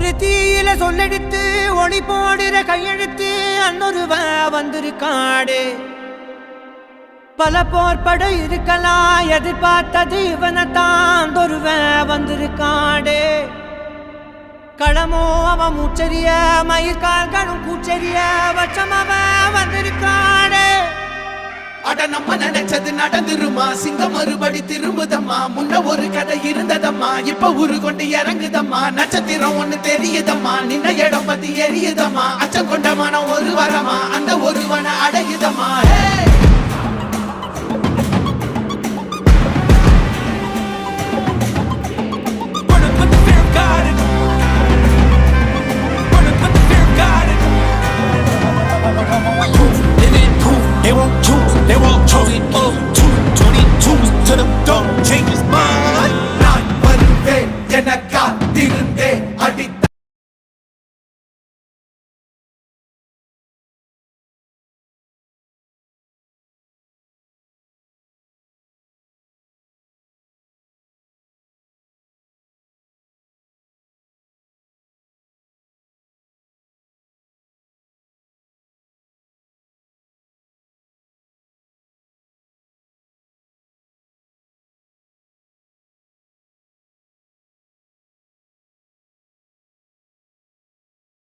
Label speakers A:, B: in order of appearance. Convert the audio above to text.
A: ஒரு தீயில சொல்லெடுத்து ஒளி போடுற கையெழுத்து அன்னொருவ வந்திருக்காடு. பல போர்பட இருக்கலாம் எதிர்பார்த்தது இவனைத்தான் ஒருவ வந்திருக்காடு. களமோ அவன் மூச்சரிய மயிர்கால்களும் கூச்சரிய வச்சம் அவன் வந்திருக்காடு.
B: அட நம்ம நினைச்சது நடந்துருமா, சிங்கம் மறுபடி திரும்புதம்மா. முன்ன ஒரு கதை இருந்ததம்மா, இப்ப உரு கொண்டு இறங்குதம்மா. நட்சத்திரம் ஒண்ணு தெரியுதம்மா, நின்ன இடம் பத்தி எரியுதம்மா. அச்சம் கொண்ட மனம் ஒரு வரமா, அந்த ஒருவனை அடையுதம்மா.